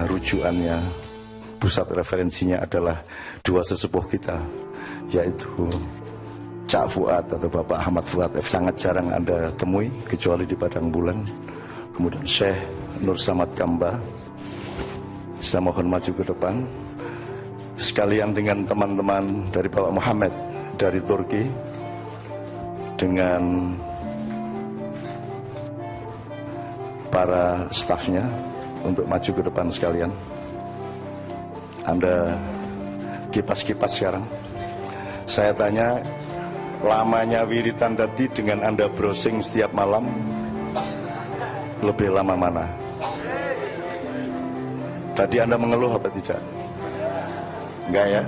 rujukannya, pusat referensinya adalah dua sesepuh kita, yaitu Cak Fuad atau Bapak Ahmad Fuad. Sangat jarang Anda temui kecuali di Padang Bulan. Kemudian Syekh Nur Samad Kamba. Saya mohon maju ke depan sekalian dengan teman-teman dari Bapak Muhammad dari Turki, dengan para stafnya untuk maju ke depan sekalian. Anda kipas-kipas sekarang. Saya tanya, lamanya wiritan tadi dengan Anda browsing setiap malam, lebih lama mana? Tadi Anda mengeluh apa tidak? Enggak ya?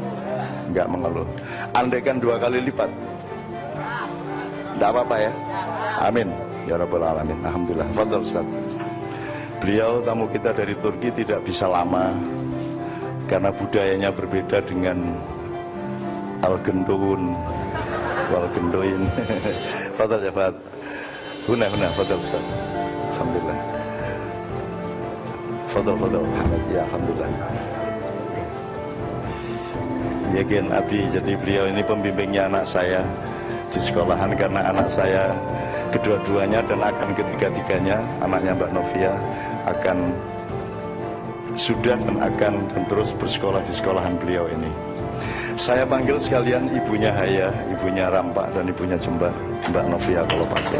Enggak mengeluh. Andaikan 2 kali lipat, enggak apa-apa ya? Amin ya Rabbal Alamin. Alhamdulillah. Fadhal Ustaz. Beliau tamu kita dari Turki tidak bisa lama karena budayanya berbeda dengan Al-Gendun Wal-Gendoin. Fadhal ya Fad. Huna Fadhal Ustaz. Alhamdulillah. Fadhal Muhammad ya, alhamdulillah. Yakin Abi, jadi beliau ini pembimbingnya anak saya di sekolahan, karena anak saya kedua-duanya dan akan ketiga-tiganya, anaknya Mbak Novia akan sudah dan terus bersekolah di sekolahan beliau ini. Saya panggil sekalian ibunya Haya, ibunya Rampak dan ibunya Jembar, Mbak Novia kalau pakai.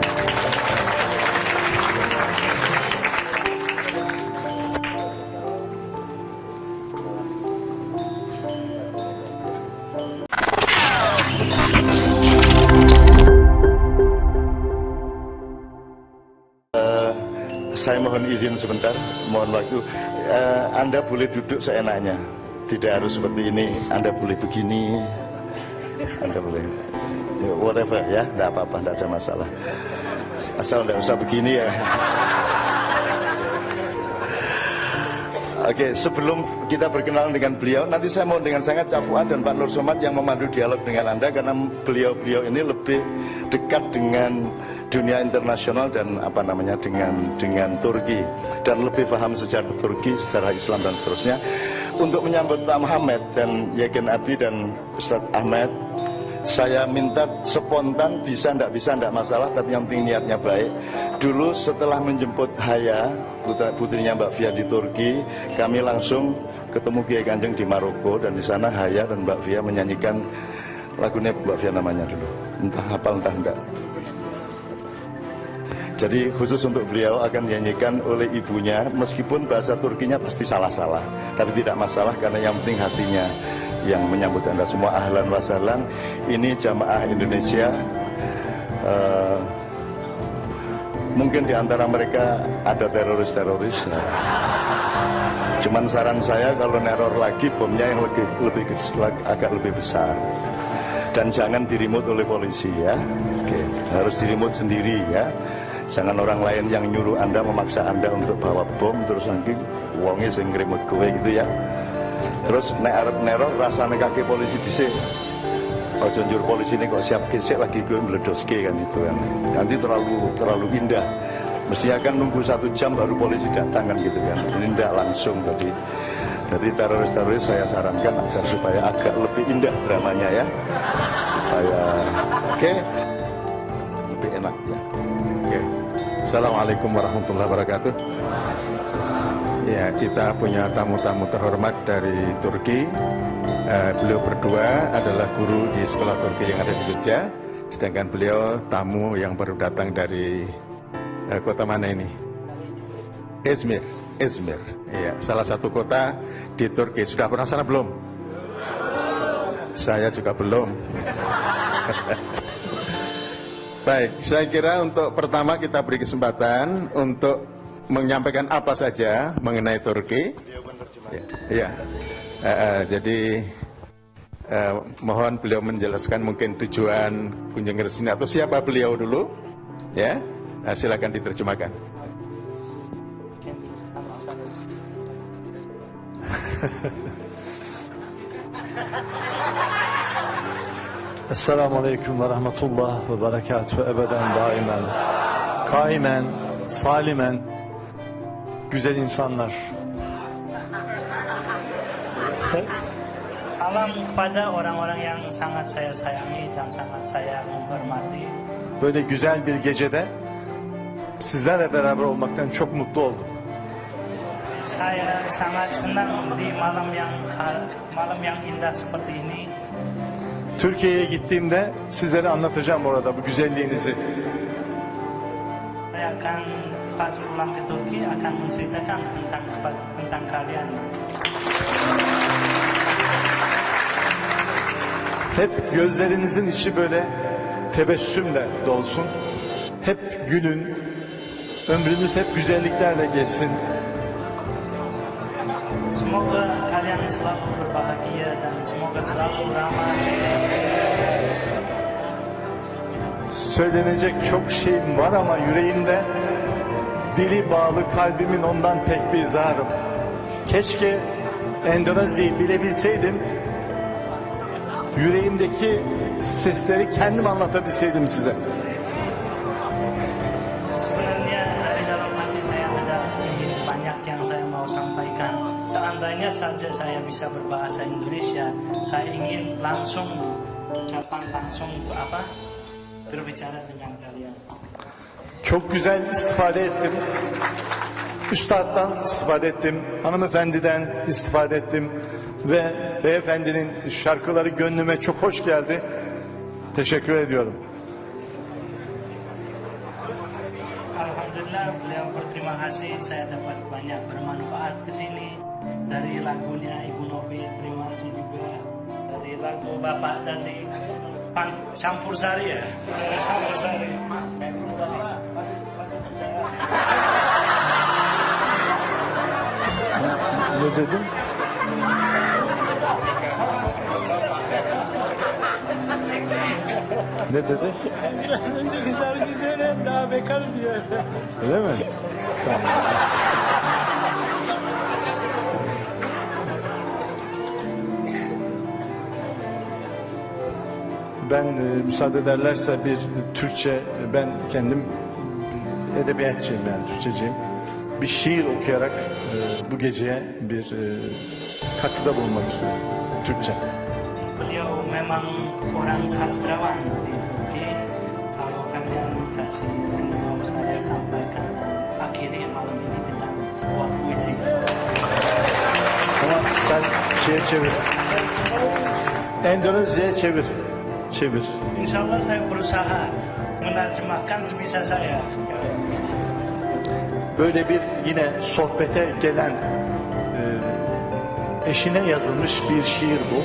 Saya mohon izin sebentar, mohon waktu. Anda boleh duduk seenaknya, tidak harus seperti ini. Anda boleh begini, Anda boleh whatever ya, tidak apa-apa, tidak ada masalah. Asal tidak usah begini ya. Oke, sebelum kita berkenalan dengan beliau, nanti saya mau dengan sangat Cak Fuad dan Pak Nur Somad yang memandu dialog dengan Anda, karena beliau ini lebih dekat dengan dunia internasional dan dengan Turki, dan lebih paham sejarah Turki, sejarah Islam dan seterusnya. Untuk menyambut Pak Muhammad dan Yakin Abi dan Ustadz Ahmad, saya minta spontan, bisa enggak masalah, tapi yang penting niatnya baik. Dulu setelah menjemput Haya, putrinya Mbak Fia di Turki, kami langsung ketemu Kiai Kanjeng di Maroko, dan di sana Haya dan Mbak Fia menyanyikan lagunya Mbak Fia namanya dulu, entah hafal entah enggak. Jadi khusus untuk beliau akan dinyanyikan oleh ibunya, meskipun bahasa Turkinya pasti salah-salah, tapi tidak masalah karena yang penting hatinya yang menyambut Anda semua. Ahlan wa sahlan. Ini jamaah Indonesia. Mungkin di antara mereka ada teroris-teroris. Cuman saran saya, kalau neror lagi, bomnya yang agak lebih besar. Dan jangan dirimut oleh polisi ya. Oke, harus dirimut sendiri ya. Jangan orang lain yang nyuruh Anda, memaksa Anda untuk bawa bom, terus nanti uangnya sing ngerimut gue gitu ya. Terus nek arep neror rasane kaki polisi dhisik. Ojo njur polisi ini kok siap gesek lagi gue meledoske kan gitu kan. Nanti terlalu indah. Mestinya kan nunggu 1 jam baru polisi datang kan gitu kan. Ini tidak langsung tadi. Jadi teroris-teroris saya sarankan agar supaya agak lebih indah dramanya ya. Supaya oke, lebih enak ya. Oke. Assalamualaikum warahmatullahi wabarakatuh. Ya, kita punya tamu-tamu terhormat dari Turki. Beliau berdua adalah guru di sekolah Turki yang ada di Jogja, sedangkan beliau tamu yang baru datang dari kota mana ini? Izmir. Iya, salah satu kota di Turki. Sudah pernah sana belum? Saya juga belum. Baik, saya kira untuk pertama kita beri kesempatan untuk menyampaikan apa saja mengenai Turki. Ya, jadi mohon beliau menjelaskan mungkin tujuan kunjungan ke sini atau siapa beliau dulu, ya. Silakan diterjemahkan. Esselamualeyküm ve rahmetullah ve berekatuhu ebeden daimen kaimen salimen güzel insanlar, Salam kepada orang-orang yang sangat saya sayangi dan sangat saya menghormati. Böyle güzel bir gecede sizlerle beraber olmaktan çok mutlu oldum. Saya sangat senang di malam yang indah seperti ini. Türkiye'ye gittiğimde sizlere anlatacağım orada bu güzelliğinizi. Saya akan pas pulang ke Turki akan menceritakan tentang kalian. Hep gözlerinizin içi böyle tebessümle dolsun. Hep gülün. Ömrünüz hep güzelliklerle geçsin. Semoga kalian selalu berbahagia dan semoga selalu ramah. Söylenecek çok şeyim var ama yüreğimde dili bağlı kalbimin ondan pek bir zarım. Keşke Endonezya'yı bilebilseydim. Yüreğimdeki sesleri kendim anlatabilseydim size. Sebenarnya dari dalam hati saya ada banyak yang saya mau sampaikan. Seandainya saja saya bisa berbahasa Indonesia, saya ingin langsung berbicara dengan kalian. Çok güzel istifade ettim. Üstad'dan istifade ettim. Hanımefendiden istifade ettim. Ve beyefendinin şarkıları gönlüme çok hoş geldi. Teşekkür ediyorum. Alhamdulillah beliau berterima kasih saya dapat banyak bermanfaat ke sini. Dari lagunya Ibu Novi terima kasih juga. Dari lagu Bapak tadi Campur Sari ya. Campur Sari. Ne dedim? Ne dedi? Biraz önceki şarkıyı söyle daha bekar diyor. Öyle mi? Tamam. Ben müsaade ederlerse bir Türkçe, ben kendim edebiyatçıyım yani Türkçeciyim. Bir şiir okuyarak bu geceye bir katkıda bulunmak istiyorum. Türkçe. Beliau memang orang sastrawan di Turki. Kalau kalian kasih izin mau saya sampaikan akhiri malam ini dengan sebuah puisi. Ama sen şeye çevir. Endonezya'ya çevir. Çevir. Insya Allah saya berusaha menerjemahkan sebisa saya. Böyle bir yine sohbete gelen eşine yazılmış bir şiir bu.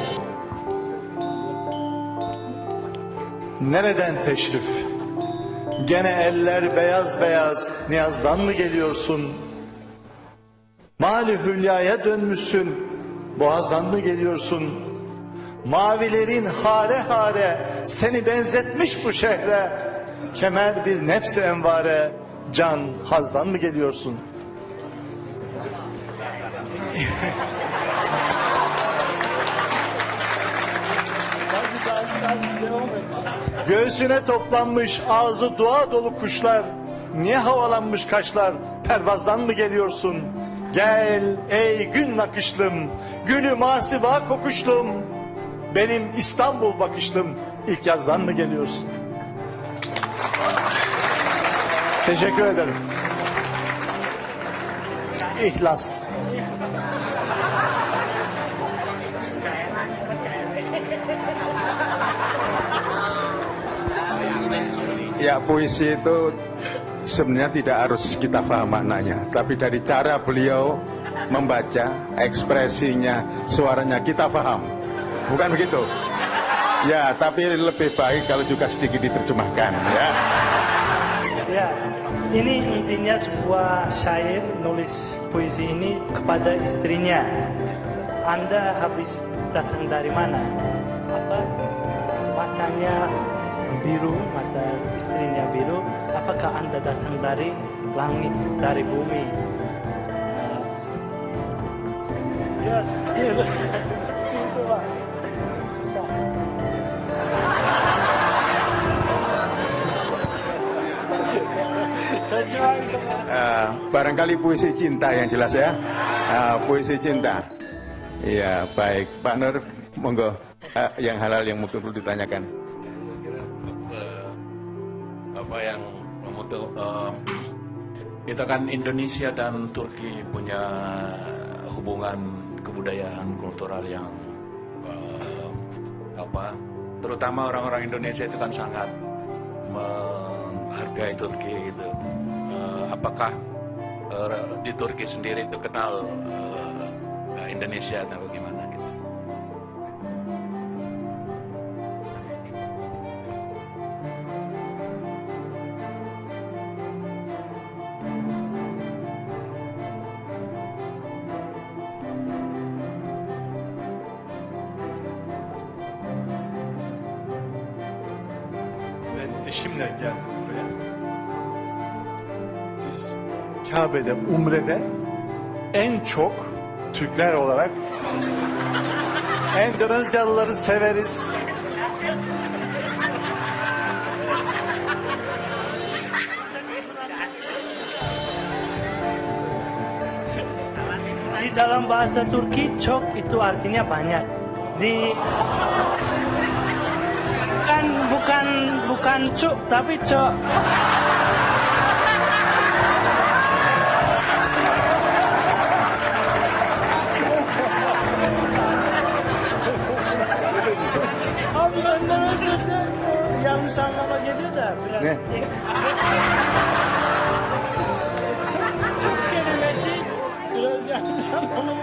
Nereden teşrif? Gene eller beyaz beyaz, niyazdan mı geliyorsun? Mali hülyaya dönmüşsün, boğazdan mı geliyorsun? Mavilerin hare hare, seni benzetmiş bu şehre. Kemer bir nefsi envare, can hazdan mı geliyorsun? Göğsüne toplanmış ağzı dua dolu kuşlar, niye havalanmış kaşlar, pervazdan mı geliyorsun? Gel ey gün nakışlım, gülü masiva kokuşlum, benim İstanbul bakışlım, ilk yazdan mı geliyorsun? Teşekkür ederim. İhlas. Ya, puisi itu sebenarnya tidak harus kita paham maknanya, tapi dari cara beliau membaca, ekspresinya, suaranya kita paham. Bukan begitu? Ya, tapi lebih baik kalau juga sedikit diterjemahkan, ya. Ya, ini intinya sebuah syair nulis puisi ini kepada istrinya. Anda habis datang dari mana? Apa matanya biru, mata istrinya biru. Apakah Anda datang dari langit, dari bumi? Ya, seperti itu. Seperti itu, Pak. Susah. Barangkali puisi cinta yang jelas ya. Puisi cinta. Iya, baik. Pak Nur, monggo. Yang halal yang mungkin perlu ditanyakan. Apa yang kita kan Indonesia dan Turki punya hubungan kebudayaan kultural yang terutama orang-orang Indonesia itu kan sangat menghargai Turki gitu. Apakah di Turki sendiri itu kenal Indonesia atau bagaimana gitu? Ben eşimle geldim buraya. Biz Kabe'de, Umre'de en çok Türkler olarak Endonezyalıları severiz. Di dalam bahasa Turki çok itu artinya banyak. Bukan cuk tapi cok. Abi benden özür dilerim. Yanlış anlama geliyor da biraz. Ne? Çok kelimesi biraz yanlış anlama.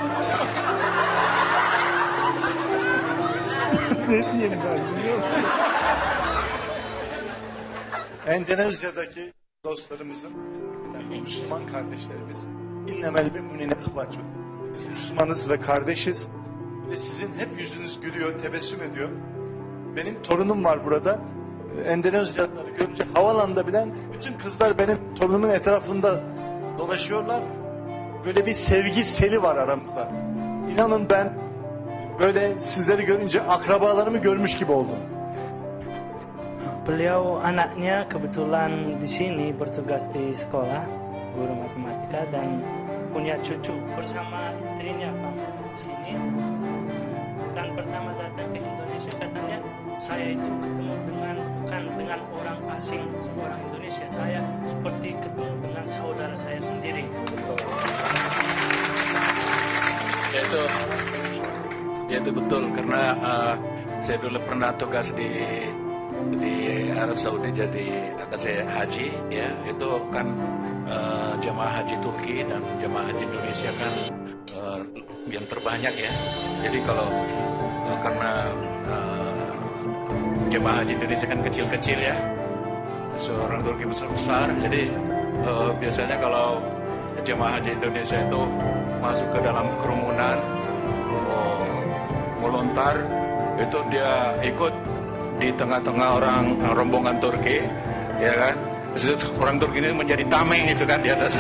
Ne diyeyim ben biliyor musun? Endonezya'daki dostlarımızın, yani Müslüman kardeşlerimiz, innemel müminine ihvatun. Biz Müslümanız ve kardeşiz. Ve sizin hep yüzünüz gülüyor, tebessüm ediyor. Benim torunum var burada. Endonezyalıları görünce havalanda bilen bütün kızlar benim torunumun etrafında dolaşıyorlar. Böyle bir sevgi seli var aramızda. İnanın ben böyle sizleri görünce akrabalarımı görmüş gibi oldum. Beliau anaknya kebetulan di sini bertugas di sekolah guru matematika dan punya cucu bersama istrinya Pak di sini. Dan pertama datang ke Indonesia katanya saya itu ketemu bukan dengan orang asing, orang Indonesia, saya seperti ketemu dengan saudara saya sendiri. Itu betul karena saya dulu pernah tugas di Arab Saudi jadi atas haji ya, itu kan jamaah haji Turki dan jamaah haji Indonesia kan yang terbanyak ya. Jadi kalau karena jamaah haji Indonesia kan kecil-kecil ya, seorang Turki besar-besar, jadi biasanya kalau jamaah haji Indonesia itu masuk ke dalam kerumunan melontar, itu dia ikut di tengah-tengah orang rombongan Turki, ya kan? Terus orang Turki ini menjadi tameng itu kan di atas,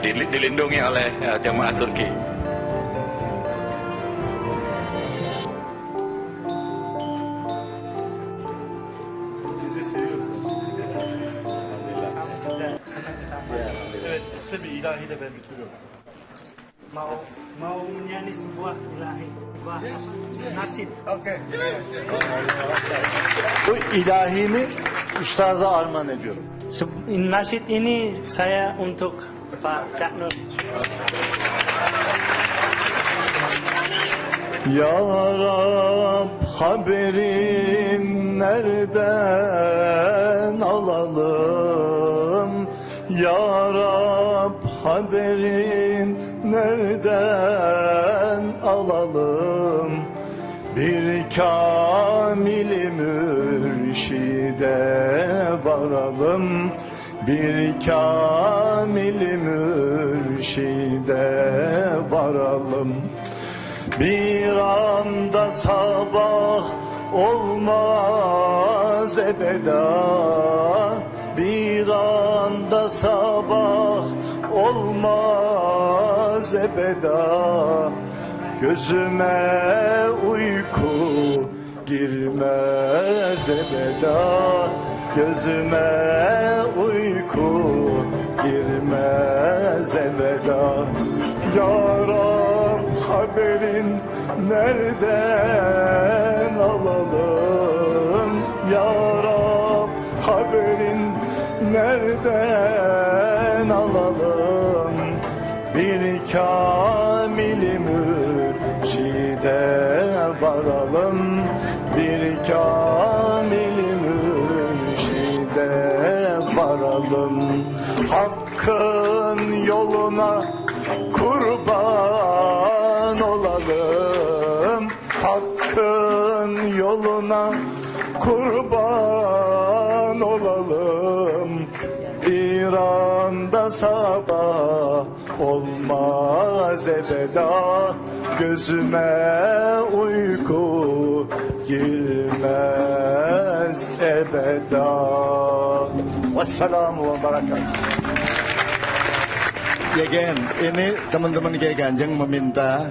dilindungi oleh jamaah Turki. Biz de seviyoruz. Kamu juga senang sama. Evet, size bir ilahiyle ben bitiriyorum. Mau menyanyi sebuah ilahi, sebuah nasyid. Okay. Bu ilahimi üstaza armağan ediyorum. Nasyid ini saya untuk Pak Cak Nur. Ya Rab haberin nereden alalım? Ya Rab haberin nereden alalım? Bir kamil-i mürşide varalım. Bir kamil-i mürşide varalım. Bir anda sabah olmaz ebeda. Bir anda sabah olmaz ebeda. Gözüme uyku girmez ebeda. Gözüme uyku girmez ebeda. Ya Rab haberin nereden alalım? Ya Rab haberin nereden alalım? Bir kamil-i mürşide varalım. Bir kamil-i mürşide varalım. Hakkın yoluna kurban olalım. Hakkın yoluna kurban olalım. İran'da sabah olmaz ebeda, gözüme uyku girmez ebeda. Wassalamu wa barakatuh. Ya Gen, ini teman-teman Kiai Kanjeng meminta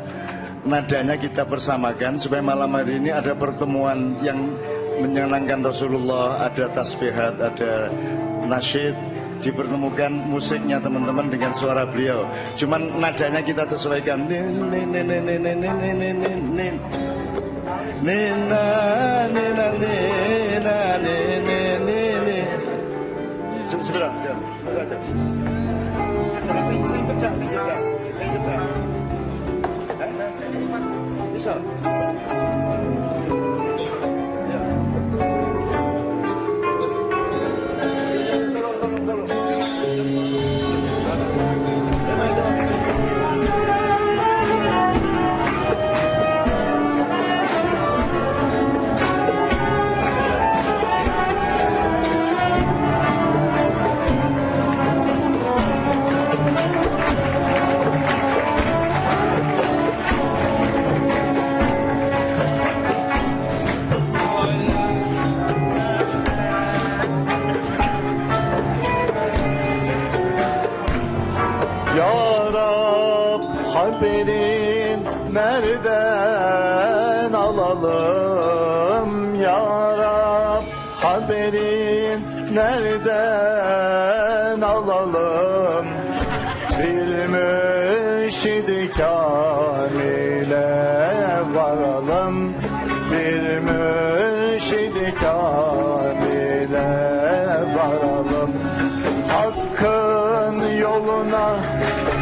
nadanya kita bersamakan supaya malam hari ini ada pertemuan yang menyenangkan Rasulullah, ada tasbihat, ada nasyid, dipertemukan musiknya teman-teman dengan suara beliau. Cuman nadanya kita sesuaikan. Nina nina nina nina. Sebentar, bisa. Haberin nereden alalım? Ya Rab haberin nereden alalım? Bir mürşid-i kamile varalım. Bir mürşid-i kamile varalım. Hakkın yoluna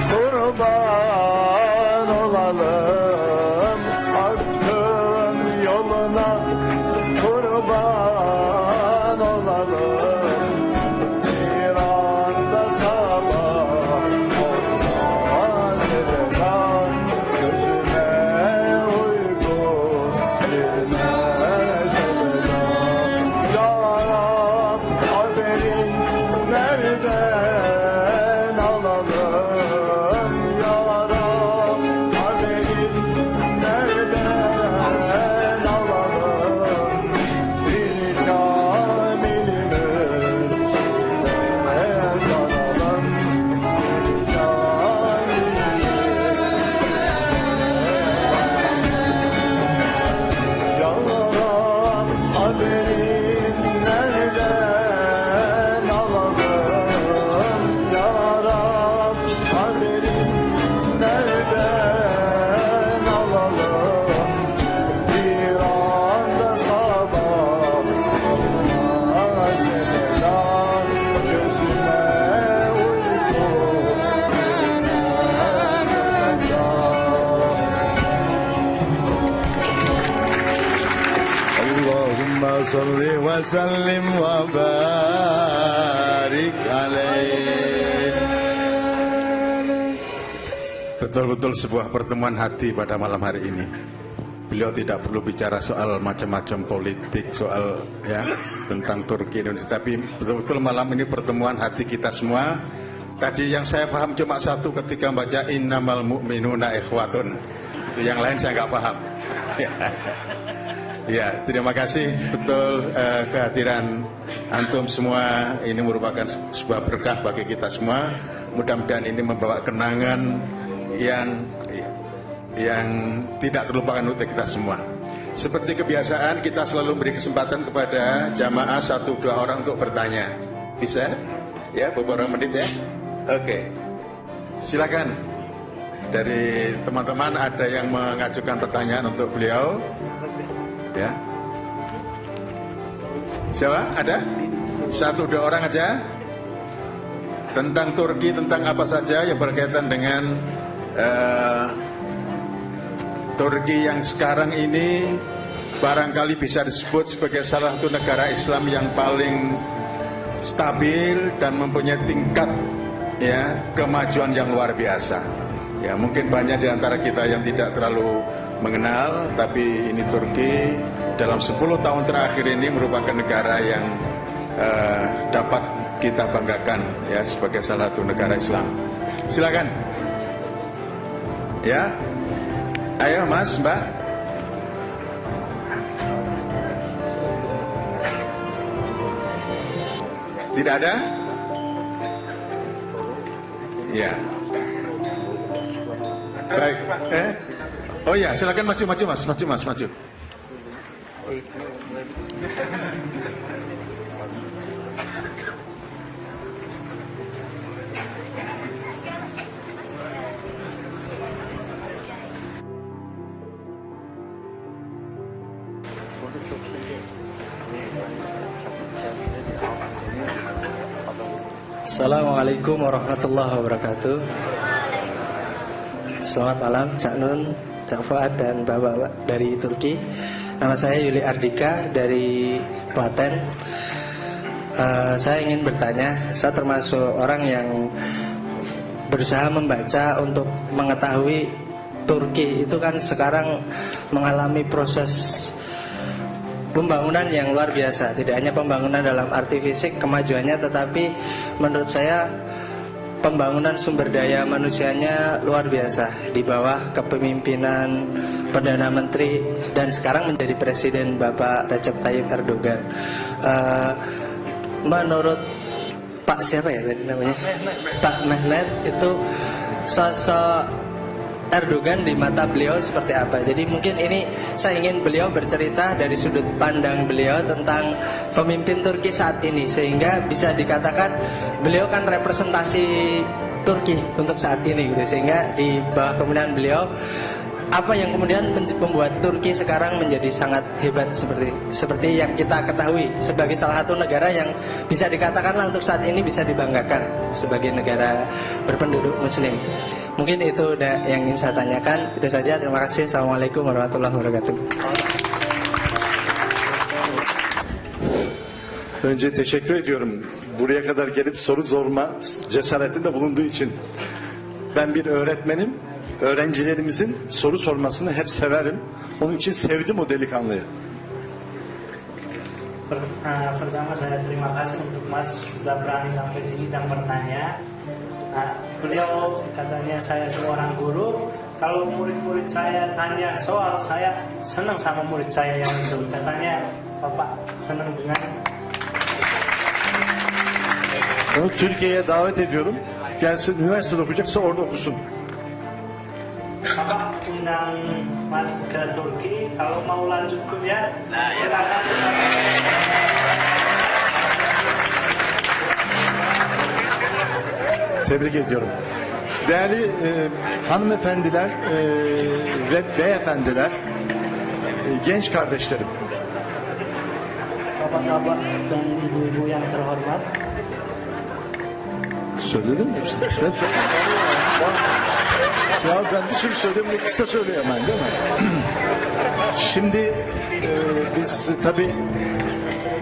kurban olalım. Hakkın yoluna kurban olalım. Bir anda sabah olmaz ebeden, gözüme uyku girmez ebeden. Ya Rab haberin nereden alalım? Ya Rab haberin nereden alalım? Bir kamil mürşide varalım. Bir kamil Ya Rab haberin nereden alalım? Ya Rab haberin nereden alalım? Bir anda sabah olmaz ebeden, gözüme uyku girmez ebeden. Allahümme salli ve sellim ve barik aleyh. Betul-betul sebuah pertemuan hati pada malam hari ini. Beliau tidak perlu bicara soal macam-macam politik, soal ya tentang Turki Indonesia, tapi betul-betul malam ini pertemuan hati kita semua. Tadi yang saya paham cuma satu ketika membaca innamal mu'minuna ikhwatun. Itu yang lain saya nggak paham. Ya, terima kasih betul kehadiran antum semua. Ini merupakan sebuah berkah bagi kita semua. Mudah-mudahan ini membawa kenangan yang tidak terlupakan untuk kita semua. Seperti kebiasaan, kita selalu beri kesempatan kepada jamaah 1-2 orang untuk bertanya. Bisa? Ya, beberapa menit ya. Oke. Silakan. dari teman-teman ada yang mengajukan pertanyaan untuk beliau? Ya. Siapa? Ada? 1-2 orang aja? Tentang Turki, tentang apa saja yang berkaitan dengan Turki yang sekarang ini barangkali bisa disebut sebagai salah satu negara Islam yang paling stabil dan mempunyai tingkat ya kemajuan yang luar biasa. Ya, mungkin banyak di antara kita yang tidak terlalu mengenal, tapi ini Turki dalam 10 tahun terakhir ini merupakan negara yang dapat kita banggakan ya sebagai salah satu negara Islam. Silakan. Ya. Ayo Mas, Mbak. Tidak ada? Ya. Baik. Oh ya, silakan maju Mas, maju. Assalamualaikum warahmatullahi wabarakatuh. Selamat malam Cak Nun, Cak Fuad dan Bapak dari Turki. Nama saya Yuli Ardika dari Klaten. Saya ingin bertanya, saya termasuk orang yang berusaha membaca untuk mengetahui Turki itu kan sekarang mengalami proses pembangunan yang luar biasa. Tidak hanya pembangunan dalam arti fisik kemajuannya, tetapi menurut saya pembangunan sumber daya manusianya luar biasa di bawah kepemimpinan Perdana Menteri dan sekarang menjadi Presiden Bapak Recep Tayyip Erdogan. Menurut Pak siapa ya tadi namanya? Pak Mehmet, itu sosok Erdogan di mata beliau seperti apa? Jadi mungkin ini saya ingin beliau bercerita dari sudut pandang beliau tentang pemimpin Turki saat ini, sehingga bisa dikatakan beliau kan representasi Turki untuk saat ini gitu. Sehingga di bawah kepemimpinan beliau apa yang kemudian membuat Turki sekarang menjadi sangat hebat seperti yang kita ketahui sebagai salah satu negara yang bisa dikatakanlah untuk saat ini bisa dibanggakan sebagai negara berpenduduk muslim. Mungkin itu yang ingin saya tanyakan. Itu saja, terima kasih. Assalamualaikum warahmatullahi wabarakatuh. Önce teşekkür ediyorum. Buraya kadar gelip soru sorma cesaretinde bulunduğu için. Ben bir öğretmenim. Öğrencilerimizin soru sormasını hep severim. Onun için sevdim o delikanlıyı. Pertama saya terima kasih untuk Mas sudah berani sampai sini dan bertanya. Beliau katanya saya seorang guru. Kalau murid-murid saya tanya soal, saya senang sama murid saya yang itu. Katanya Bapak senang dengan. Onu Türkiye'ye davet ediyorum. Gelsin, üniversitede okuyacaksa orada okusun. Bapak undang Mas ke Turki, kalau mau lanjut kuliah, silakan. Tebrik ediyorum. Değerli hanımefendiler ve beyefendiler, genç kardeşlerim. Bapak-bapak dan ibu-ibu yang terhormat. Söyledim mi? Ya ben bir sürü söyleyeyim, kısa söyleyemem değil mi? Şimdi biz tabii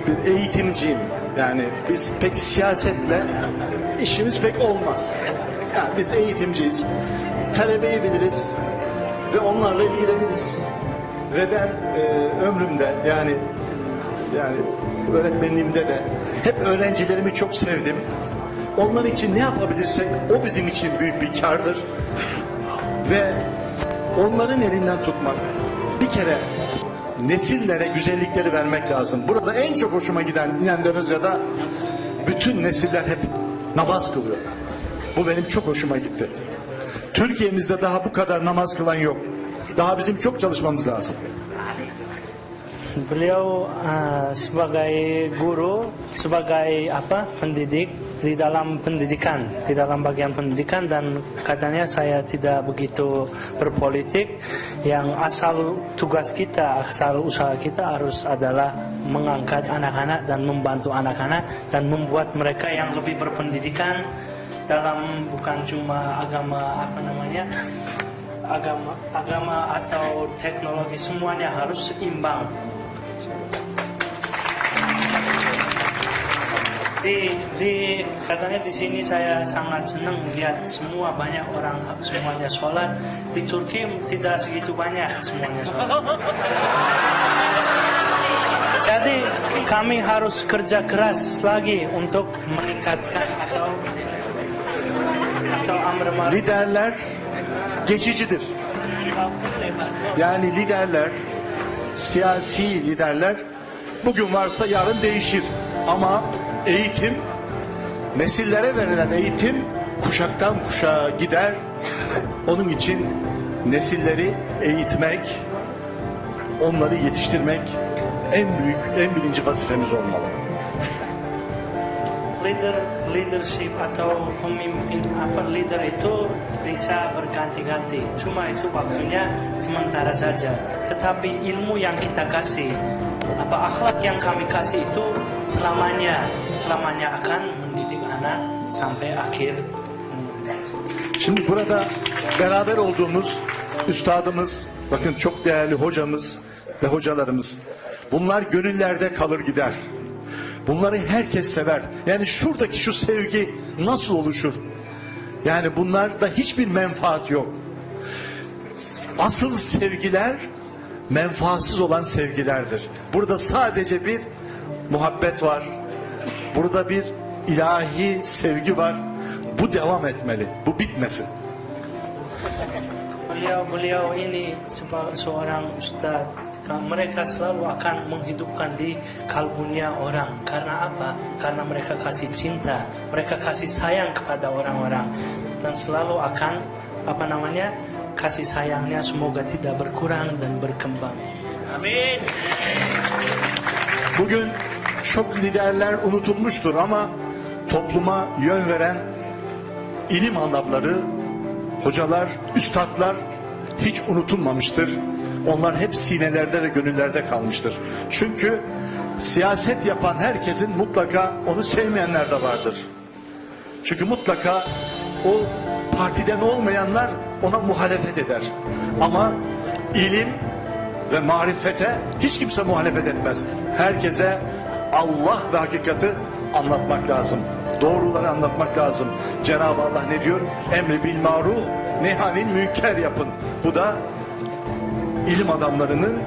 bir eğitimciyim. Yani biz pek siyasetle işimiz pek olmaz. Yani biz eğitimciyiz. Talebeyi biliriz ve onlarla ilgileniriz. Ve ben ömrümde yani öğretmenliğimde de hep öğrencilerimi çok sevdim. Onlar için ne yapabilirsek o bizim için büyük bir kârdır. Ve onların elinden tutmak, bir kere nesillere güzellikleri vermek lazım. Burada en çok hoşuma giden Endonezya'da bütün nesiller hep namaz kılıyor. Bu benim çok hoşuma gitti. Türkiye'mizde daha bu kadar namaz kılan yok. Daha bizim çok çalışmamız lazım. Beliau sebagai guru, sebagai pendidik, di dalam pendidikan, di dalam bagian pendidikan, dan katanya saya tidak begitu berpolitik. Yang asal tugas kita, asal usaha kita harus adalah mengangkat anak-anak dan membantu anak-anak dan membuat mereka yang lebih berpendidikan dalam bukan cuma agama agama atau teknologi, semuanya harus seimbang. Katanya di sini saya sangat senang lihat semua banyak orang semuanya sholat. Di Turki tidak segitu banyak semuanya sholat. Jadi kami harus kerja keras lagi untuk meningkatkan atau amr ma'ruf. Liderler geçicidir. Yani liderler, siyasi liderler bugün varsa yarın değişir. Ama eğitim, nesillere verilen eğitim kuşaktan kuşağa gider. Onun için nesilleri eğitmek, onları yetiştirmek en birinci vazifemiz olmalı. Leadership atau pemimpin leader itu bisa berganti-ganti. Cuma itu waktunya sementara saja. Tetapi ilmu yang kita kasih, akhlak yang kami kasih itu selamanya akan mendidik anak sampai akhir. Şimdi burada beraber olduğumuz üstadımız, bakın çok değerli hocamız ve hocalarımız. Bunlar gönüllerde kalır gider. Bunları herkes sever. Yani şuradaki şu sevgi nasıl oluşur? Yani bunlarda hiçbir menfaat yok. Asıl sevgiler menfaatsız olan sevgilerdir. Burada sadece bir muhabbet var. Burada bir ilahi sevgi var. Bu devam etmeli. Bu bitmesin. Beliau ini seorang ustaz. Mereka selalu akan menghidupkan di kalbunya orang. Karena apa? Karena mereka kasih cinta, mereka kasih sayang kepada orang-orang, dan selalu akan kasih sayangnya semoga tidak berkurang dan berkembang. Amin. Bugün çok liderler unutulmuştur ama topluma yön veren ilim adamları, hocalar, üstadlar hiç unutulmamıştır. Onlar hep sinelerde ve gönüllerde kalmıştır. Çünkü siyaset yapan herkesin mutlaka onu sevmeyenler de vardır. Çünkü mutlaka o partiden olmayanlar ona muhalefet eder. Ama ilim ve marifete hiç kimse muhalefet etmez. Herkese Allah ve hakikati anlatmak lazım. Doğruları anlatmak lazım. Cenab-ı Allah ne diyor? Emri bil maruf, nehanil münker yapın. Bu da ilim adamlarının,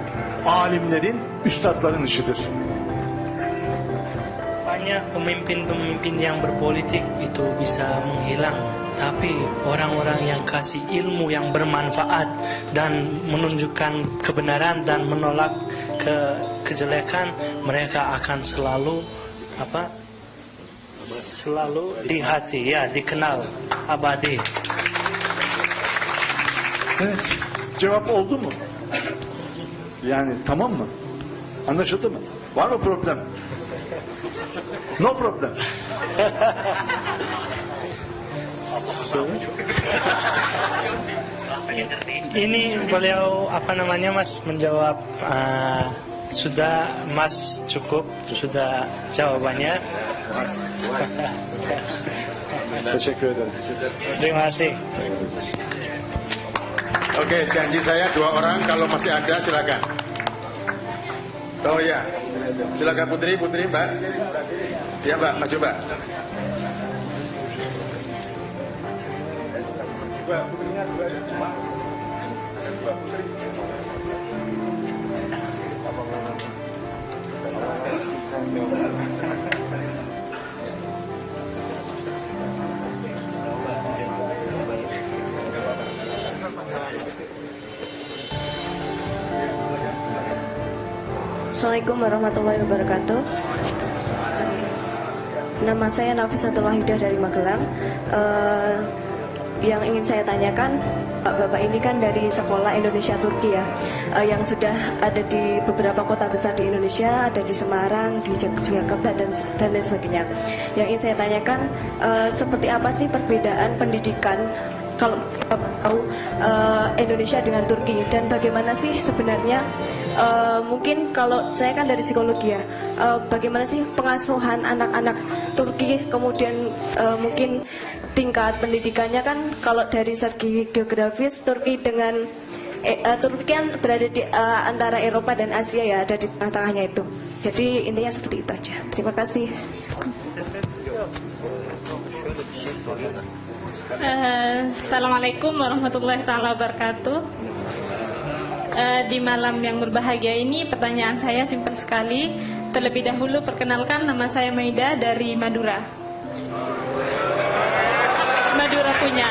alimlerin, üstadların işidir. Banyak pemimpin-pemimpin yang berpolitik itu bisa menghilang, tapi orang-orang yang kasih ilmu yang bermanfaat dan menunjukkan kebenaran dan menolak kejelekan, mereka akan selalu di hati, ya, dikenal abadi. Evet. Cevap oldu mu? Yani tamam mı? Anlaşıldı mı? Var mı problem? No problem. Ini beliau Mas menjawab, sudah Mas cukup, sudah jawabannya. Teşekkür ederim. Terima kasih. Oke, janji saya 2 orang, kalau masih ada silakan. Oh ya, silakan Putri Mbak. Ya Mbak, maju Mbak. Assalamualaikum warahmatullahi wabarakatuh. Nama saya Nafisatul Wahidah dari Magelang. Yang ingin saya tanyakan, Bapak ini kan dari sekolah Indonesia Turki ya, yang sudah ada di beberapa kota besar di Indonesia, ada di Semarang, di Jakarta dan lain sebagainya. Yang ingin saya tanyakan, seperti apa sih perbedaan pendidikan kalau tahu Indonesia dengan Turki, dan bagaimana sih sebenarnya mungkin kalau saya kan dari psikologi ya, bagaimana sih pengasuhan anak-anak Turki, kemudian mungkin tingkat pendidikannya kan kalau dari segi geografis Turki dengan Turki kan berada di antara Eropa dan Asia ya, ada di tengah-tengahnya itu. Jadi intinya seperti itu aja. Terima kasih. Assalamualaikum warahmatullahi taala wabarakatuh. Di malam yang berbahagia ini pertanyaan saya simpel sekali. Terlebih dahulu perkenalkan, nama saya Maida dari Madura. Madura punya.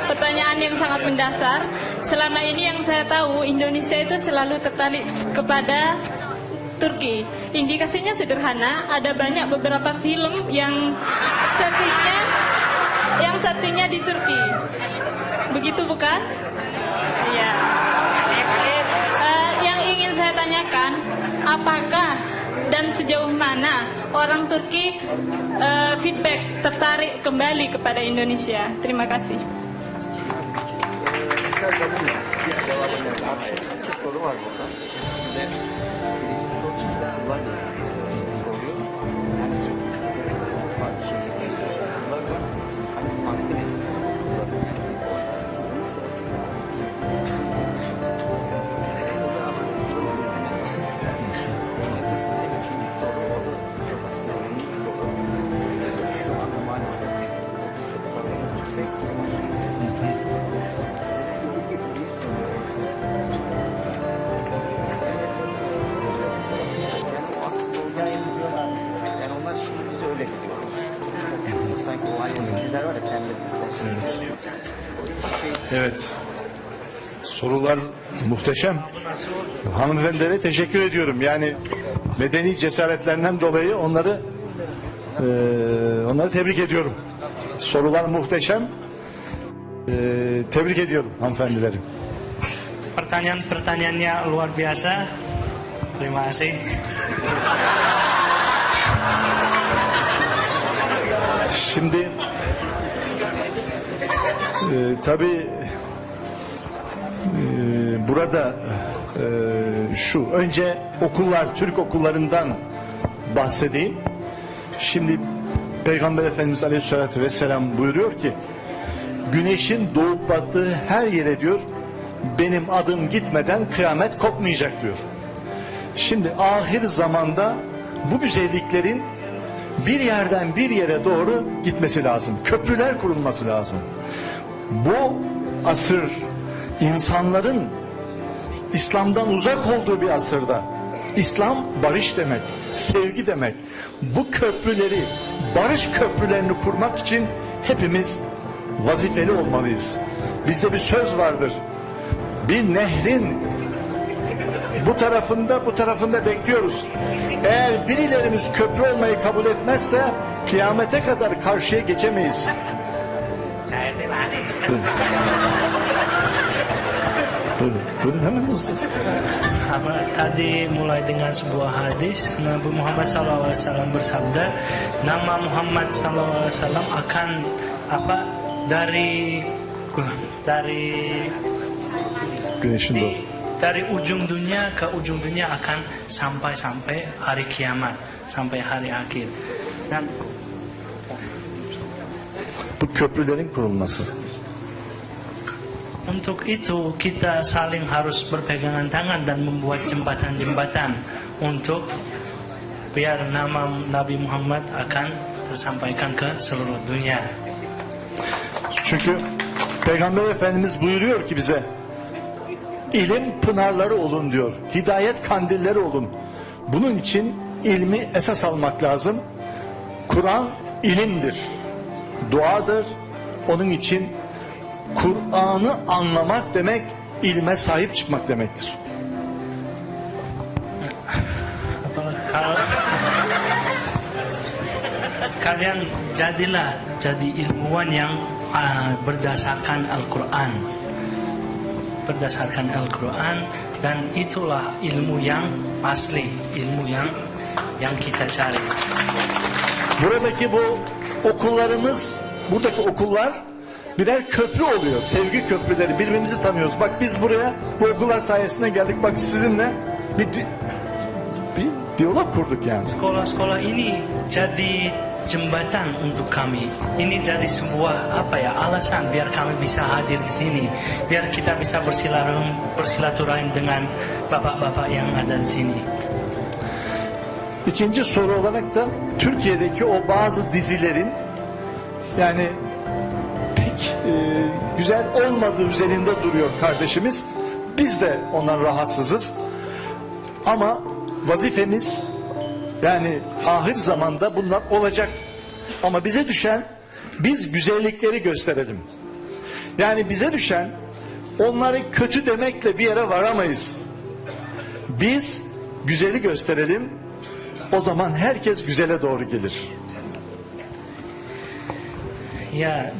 Pertanyaan yang sangat mendasar. Selama ini yang saya tahu, Indonesia itu selalu tertarik kepada Turki. Indikasinya sederhana, ada banyak beberapa film yang settingnya di Turki. Begitu bukan? Ya. Yang ingin saya tanyakan, apakah dan sejauh mana orang Turki feedback tertarik kembali kepada Indonesia? Terima kasih. Evet. Sorular muhteşem. Hanımefendilere teşekkür ediyorum. Yani medeni cesaretlerinden dolayı onları tebrik ediyorum. Sorular muhteşem. Tebrik ediyorum hanımefendileri. Pertanyaan-pertanyaannya luar biasa. Terima kasih. Şimdi tabii burada şu önce okullar, Türk okullarından bahsedeyim. Şimdi Peygamber Efendimiz Aleyhisselatü Vesselam buyuruyor ki, güneşin doğup battığı her yere diyor, benim adım gitmeden kıyamet kopmayacak diyor. Şimdi ahir zamanda bu güzelliklerin bir yerden bir yere doğru gitmesi lazım. Köprüler kurulması lazım. Bu asır insanların İslam'dan uzak olduğu bir asırda, İslam barış demek, sevgi demek. Bu köprüleri, barış köprülerini kurmak için hepimiz vazifeli olmalıyız. Bizde bir söz vardır. Bir nehrin bu tarafında bekliyoruz. Eğer birilerimiz köprü olmayı kabul etmezse kıyamete kadar karşıya geçemeyiz. Buyurun hemen hızlı. Tadi mulai dengan sebuah hadis, Nabi Muhammad SAW bersabda, nama Muhammad SAW akan Güneşin doğu. dari ujung dunia ke ujung dunia akan sampai hari kiamat, sampai hari akhir. Dan bu köprülerin kurulması. untuk itu kita saling harus berpegangan tangan dan membuat jembatan-jembatan untuk biar nama Nabi Muhammad akan tersampaikan ke seluruh dunia. Çünkü Peygamber Efendimiz buyuruyor ki bize, İlim pınarları olun diyor. Hidayet kandilleri olun. Bunun için ilmi esas almak lazım. Kur'an ilimdir. Duadır. Onun için Kur'an'ı anlamak demek ilme sahip çıkmak demektir. kalian jadi ilmuwan yang berdasarkan Al-Quran. Berdasarkan Al-Quran, dan itulah ilmu yang asli, ilmu yang kita cari. Buradaki bu okullarımız, buradaki okullar birer köprü oluyor. Sevgi köprüleri, birbirimizi tanıyoruz. Bak biz buraya bu okullar sayesinde geldik. Bak sizinle bir diyalog kurduk yani. Sekolah-sekolah ini jadi jembatan untuk kami. Ini jadi sebuah alasan biar kami bisa hadir di sini, biar kita bisa bersilaturahim dengan bapak-bapak yang ada di sini. İkinci soru olarak da Türkiye'deki o bazı dizilerin yani pek güzel olmadığı üzerinde duruyor kardeşimiz. Biz de ondan rahatsızız. Ama vazifemiz, yani ahir zamanda bunlar olacak. Ama bize düşen, biz güzellikleri gösterelim. Yani bize düşen, onları kötü demekle bir yere varamayız. Biz güzeli gösterelim. O zaman herkes güzele doğru gelir. Ya,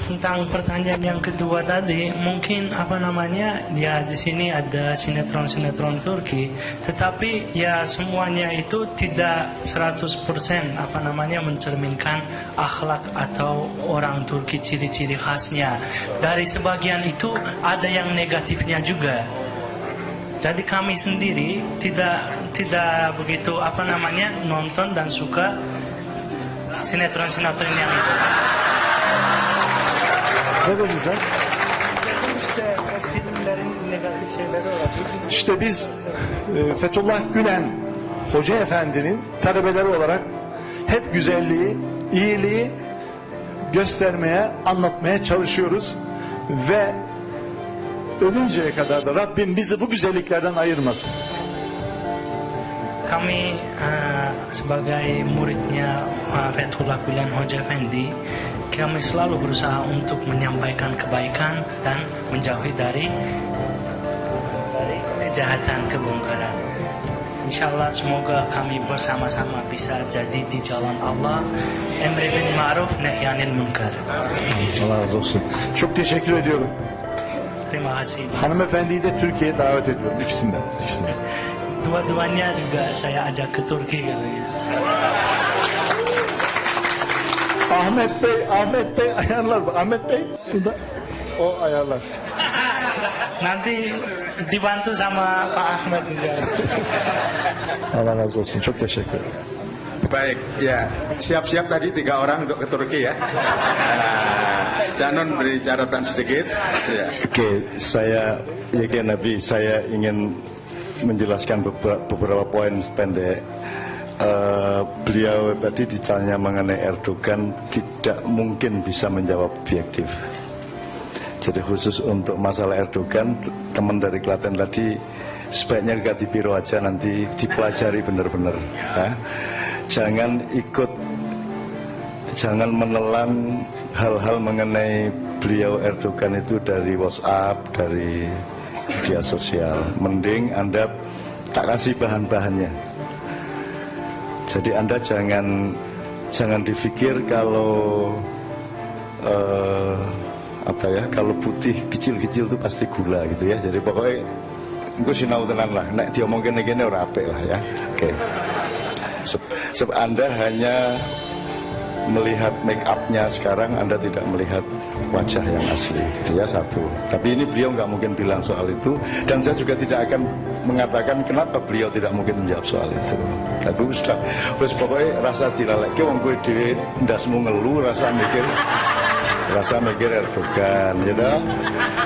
tentang pertanyaan yang kedua tadi, mungkin ya di sini ada sinetron-sinetron Turki, tetapi ya semuanya itu tidak 100% mencerminkan akhlak atau orang Turki, ciri-ciri khasnya. Dari sebagian itu ada yang negatifnya juga. Jadi kami sendiri tidak begitu nonton dan suka sinetron-sinetron yang itu. Ne dedin sen? İşte biz Fethullah Gülen Hoca Efendi'nin talebeleri olarak hep güzelliği, iyiliği göstermeye, anlatmaya çalışıyoruz ve ölünceye kadar da Rabbim bizi bu güzelliklerden ayırmasın. Kami sebagai muridnya Fethullah Gülen Hoja Effendi, kami selalu berusaha untuk menyampaikan kebaikan dan menjauhi dari kejahatan, kebongkaran. Insyaallah semoga kami bersama-sama bisa jadi di jalan Allah, emri bil ma'ruf nahi anil munkar. Allah razı olsun. Çok teşekkür ediyorum. Terima kasih. Hanımefendiyi de Türkiye'ye davet ediyorum. İkisinden. Dua-duanya juga saya ajak ke Turki gitu ya. Ahmet Bey ayarlar. Ahmet Bey burada o ayarlar. Nanti dibantu sama Pak Ahmed juga. Allah razı olsun. Çok teşekkür ederim. Baik, ya siap-siap tadi 3 orang untuk ke Turki ya. Canon beri catatan sedikit. Ya. Oke, saya Nabi, saya ingin menjelaskan beberapa poin pendek. Beliau tadi ditanya mengenai Erdogan, tidak mungkin bisa menjawab objektif. Jadi khusus untuk masalah Erdogan, teman dari Klaten tadi sebaiknya gak di biro aja, nanti dipelajari benar-benar ya. Jangan menelan hal-hal mengenai beliau Erdogan itu dari WhatsApp, dari media sosial. Mending Anda tak kasih bahan-bahannya. Jadi Anda jangan dipikir kalau kalau putih kecil-kecil itu pasti gula gitu ya. Jadi pokoknya engko sinau tenan lah, nek diomongke ngene ora apik lah ya. Oke. Sebab Anda hanya melihat make up-nya sekarang, Anda tidak melihat wajah yang asli, itu ya satu. Tapi ini beliau nggak mungkin bilang soal itu, dan saya juga tidak akan mengatakan kenapa beliau tidak mungkin menjawab soal itu. Tapi sudah, pokoknya rasa dilalek, wong kowe dhewe ndasmu ngeluh, rasa mikir Erdogan, gitu.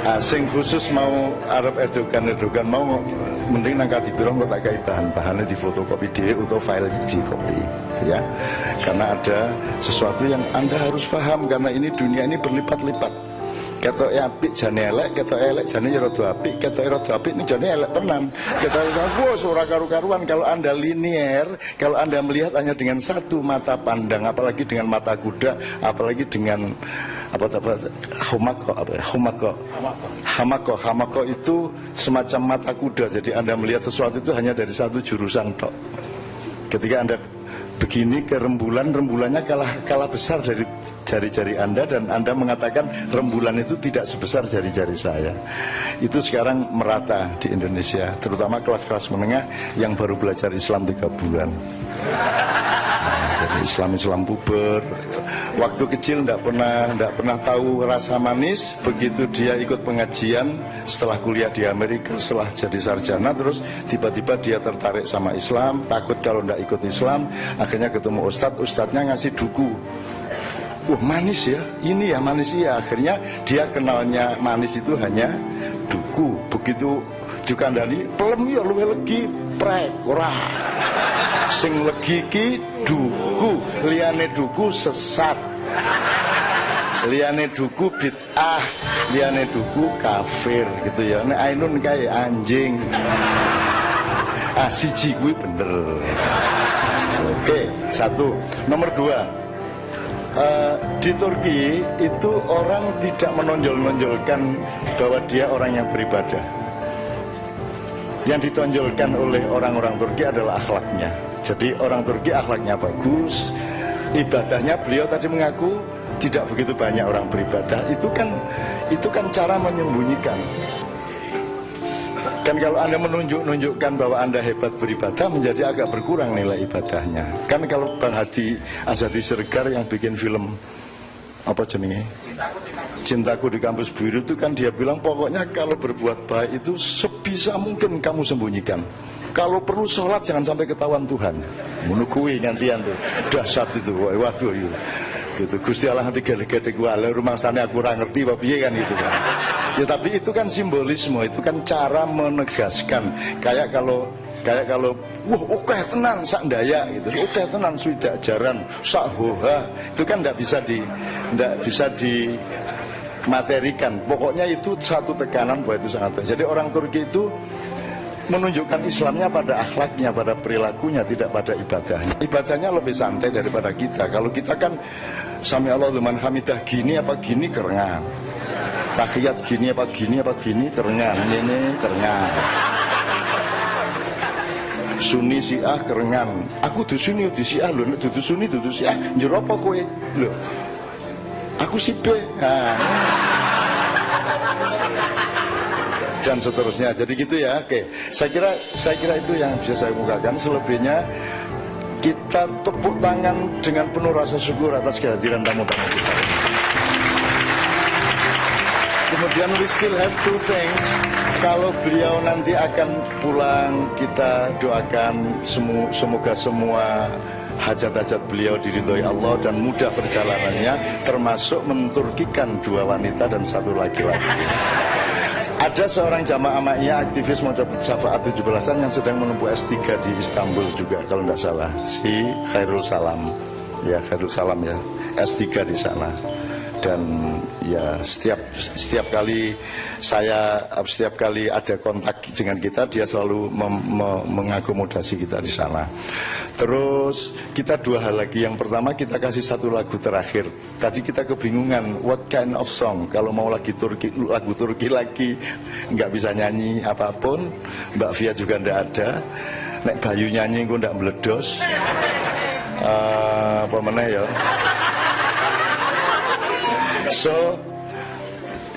Asing khusus mau Arab Erdogan mau mending nangka di biro tak kayak bahan-bahannya di fotokopi dhewe atau file di copy, gitu ya. Karena ada sesuatu yang Anda harus paham, karena ini dunia ini berlipat-lipat. Ketok apik jane elek, ketok elek jane rada apik, ketok rada apik ini jane elek tenan. Ketok wis ora karu-karuan kalau Anda linier, kalau Anda melihat hanya dengan satu mata pandang, apalagi dengan mata kuda, apalagi dengan hamako itu semacam mata kuda. Jadi Anda melihat sesuatu itu hanya dari satu jurusan tok. Ketika Anda begini ke rembulan, rembulannya kalah besar dari jari-jari Anda, dan Anda mengatakan rembulan itu tidak sebesar jari-jari saya. Itu sekarang merata di Indonesia, terutama kelas-kelas menengah yang baru belajar Islam 3 bulan. Jadi Islam puber. Waktu kecil tidak pernah tahu rasa manis. Begitu dia ikut pengajian setelah kuliah di Amerika, setelah jadi sarjana, terus tiba-tiba dia tertarik sama Islam. Takut kalau tidak ikut Islam. Akhirnya ketemu ustadznya ngasih duku. Wah, manis ya, ini ya manis ya. Akhirnya dia kenalnya manis itu hanya duku. Begitu dikandani pelem ya luwih legi prek ora. Sing legi ki duku, liyane duku sesat, liyane duku bid'ah, liyane duku kafir gitu ya. Nek ainun kae anjing. Siji kuwi bener. Oke, 1. Nomor 2, di Turki itu orang tidak menonjol-nonjolkan bahwa dia orang yang beribadah. Yang ditonjolkan oleh orang-orang Turki adalah akhlaknya. Jadi orang Turki akhlaknya bagus, ibadahnya beliau tadi mengaku tidak begitu banyak orang beribadah. Itu kan cara menyembunyikan. Kan kalau Anda menunjukkan bahwa Anda hebat beribadah, menjadi agak berkurang nilai ibadahnya. Kan kalau Bang Hadi Azhadi Siregar yang bikin film apa jenenge? Cintaku di Kampus Biru itu kan dia bilang pokoknya kalau berbuat baik itu sebisa mungkin kamu sembunyikan. Kalau perlu sholat jangan sampai ketahuan Tuhan. Menukui gantian tuh, dahsyat itu, waduh itu. Gitu. Gusti Allah nanti gede-gede gua, rumah sana aku kurang ngerti apa piye kan gitu kan. Ya tapi itu kan simbolisme, itu kan cara menegaskan. Kayak kalau wah oke tenan sak ndaya gitu, oke tenan swidak jaran sak hoha, itu kan tidak bisa dimaterikan. Pokoknya itu satu tekanan bahwa itu sangat baik. Jadi orang Turki itu menunjukkan Islamnya pada akhlaknya, pada perilakunya, tidak pada ibadahnya. Ibadahnya lebih santai daripada kita. Kalau kita kan Sami Allah liman hamidah gini apa gini kerengan, tahiyat gini apa gini kerengan, ini kerengan. Sunni Syiah kerengan. Aku du Sunni du Syiah lho, dudu Sunni dudu Syiah. Njero apa kowe? Lho. Aku si B. Dan seterusnya. Jadi gitu ya. Oke. Saya kira itu yang bisa saya mukakan. Selebihnya kita tepuk tangan dengan penuh rasa syukur atas kehadiran tamu-tamu kita. Kemudian we still have 2 things. Kalau beliau nanti akan pulang, kita doakan semoga semua hajat-hajat beliau diridhoi Allah dan mudah perjalanannya, termasuk menturkikan 2 wanita dan 1 laki-laki. Ada seorang jamaah Ma'iyah aktivis mau dapat syafaat 17-an yang sedang menempuh S3 di Istanbul juga kalau tidak salah, si Khairul Salam. Ya, Khairul Salam ya, S3 di sana. Dan ya setiap kali ada kontak dengan kita, dia selalu mengakomodasi kita di sana. Terus kita 2 hal lagi. Yang pertama, kita kasih 1 lagu terakhir. Tadi kita kebingungan what kind of song. Kalau mau lagu Turki lagi nggak bisa nyanyi apapun. Mbak Fia juga nggak ada. Nek Bayu nyanyi gue nggak meledos. Apa meneh ya. So,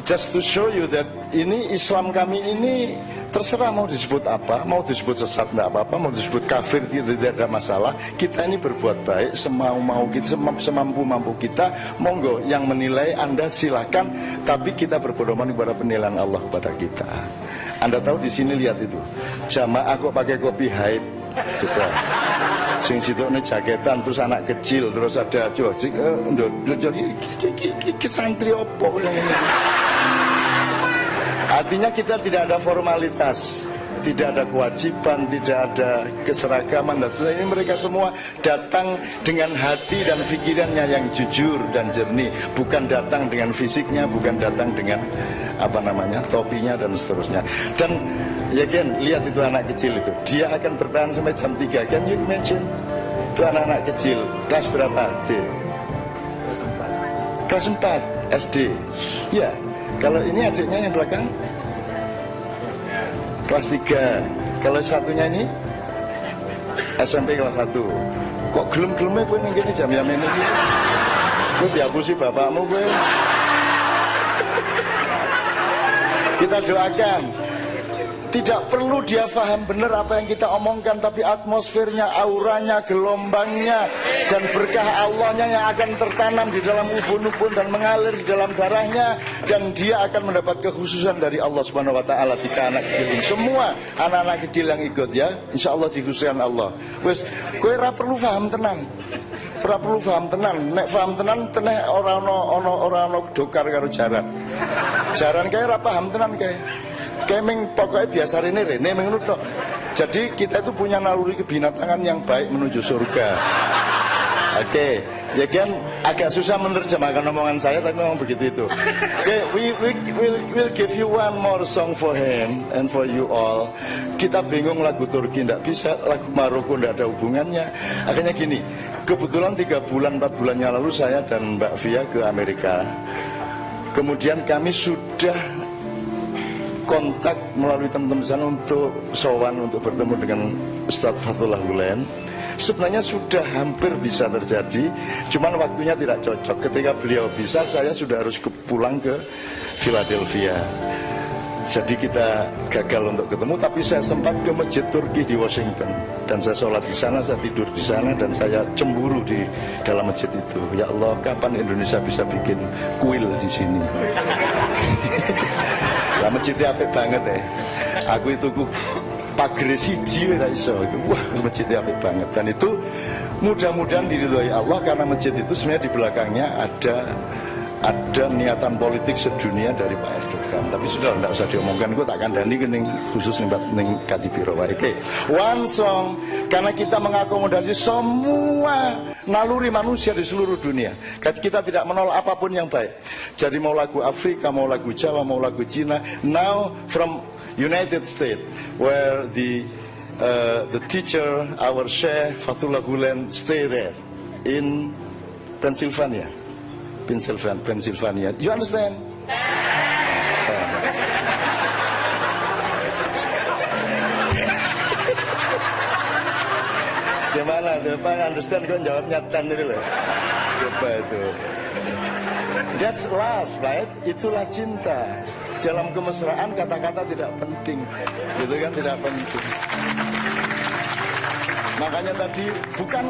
just to show you that ini Islam kami ini terserah mau disebut apa, mau disebut sesat tidak apa-apa, mau disebut kafir tidak ada masalah. Kita ini berbuat baik semau-mau kita, semampu-mampu kita. Monggo yang menilai Anda silakan, tapi kita berpedoman kepada penilaian Allah kepada kita. Anda tahu di sini lihat itu, jamaah kok pakai kopi hype, coba. Sing situ ini jaketan, terus anak kecil, terus ada jadi santri opo yang ini. Artinya kita tidak ada formalitas, tidak ada kewajiban, tidak ada keseragaman dan sebagainya. Ini mereka semua datang dengan hati dan pikirannya yang jujur dan jernih, bukan datang dengan fisiknya, bukan datang dengan topinya dan seterusnya. Dan ya kan, lihat itu anak kecil itu, dia akan bertahan sampai jam 3. Can you imagine? Itu anak-anak kecil, kelas berapa? Kelas 4 SD. Ya, kalau ini adiknya yang belakang kelas 3. Kalau satunya ini SMP kelas 1. Kok gelem-geleme kowe ning kene jam-jam ini iki? Kowe diapusi bapakmu kowe. Kita doakan. Tidak perlu dia paham benar apa yang kita omongkan, tapi atmosfernya, auranya, gelombangnya, dan berkah Allahnya yang akan tertanam di dalam ubun-ubun dan mengalir di dalam darahnya, dan dia akan mendapat kekhususan dari Allah Subhanahu Wa Taala. Tiga anak kecil ini, semua anak-anak kecil yang ikut ya, insya Allah dikhususkan Allah. Wes, kowe ora perlu paham tenan. Ora perlu paham tenan. Nek paham tenan, teneh ora ono dokar karo jaran. Jaran kae ora paham tenan kae. Kemeng pokoknya biasa rene menurut. Jadi kita itu punya naluri kebinatangan yang baik menuju surga. Oke, ya kan agak susah menerjemahkan omongan saya, tapi memang begitu itu. Oke, we'll give you one more song for him and for you all. Kita bingung lagu Turki ndak bisa, lagu Maroko ndak ada hubungannya. Akhirnya gini, kebetulan 3 bulan 4 bulan yang lalu saya dan Mbak Via ke Amerika. Kemudian kami sudah kontak melalui teman-teman sana untuk sowan, untuk bertemu dengan Ustaz Fathullah Gulen. Sebenarnya sudah hampir bisa terjadi, cuman waktunya tidak cocok. Ketika beliau bisa, saya sudah harus pulang ke Philadelphia. Jadi kita gagal untuk ketemu, tapi saya sempat ke Masjid Turki di Washington, dan saya sholat di sana, saya tidur di sana, dan saya cemburu di dalam masjid itu. Ya Allah, kapan Indonesia bisa bikin kuil di sini? Lah masjidnya apik banget ya. Aku itu pagere siji ora iso. Wah, masjidnya apik banget. Dan itu mudah-mudahan diridhoi Allah, karena masjid itu sebenarnya di belakangnya ada niatan politik sedunia dari Pak Erdogan. Tapi sudah tidak usah diomongkan, gue tak kandani kening khusus ning Kadipiro wae. Oke. One song, karena kita mengakomodasi semua naluri manusia di seluruh dunia. Kita tidak menolak apapun yang baik. Jadi mau lagu Afrika, mau lagu Jawa, mau lagu Cina. Now from United States, where the teacher, our Sheikh Fathullah Gulen, stay there in Pennsylvania. You understand? Gimana tuh Pak, understand? Kau jawabnya ten itu loh. Coba itu. That's love, right? Itulah cinta. Dalam kemesraan kata-kata tidak penting, gitu kan, tidak penting. Makanya tadi bukan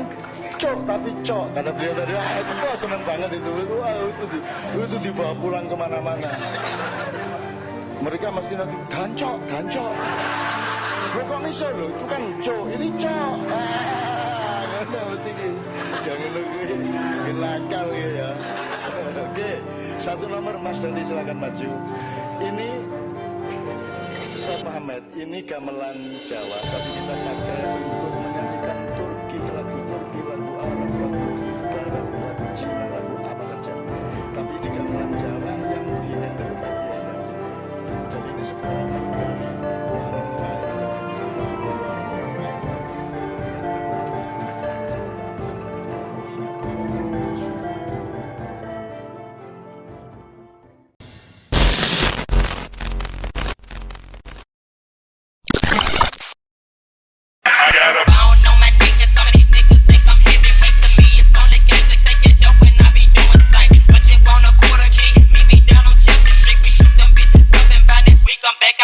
cok tapi cok, kata beliau tadi, itu kok seneng banget itu dibawa pulang kemana-mana. Mereka mesti nanti dancok. Lo kok bisa lo, itu kan cok, ini cok. Jangan lo nakal ya. Oke, 1 nomor Mas Dandi, silakan maju. Ini Ustaz Muhammad, ini gamelan Jawa, tapi kita pakai untuk menyanyikan Turki, lagu Arab, lagu Cina, lagu apa saja. Tapi ini gamelan Jawa yang dihandle bagiannya. Jadi ini sebenarnya dari Maroon 5.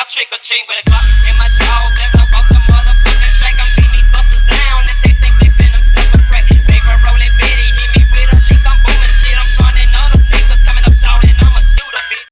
Trick or treat with a Glock in my jaw.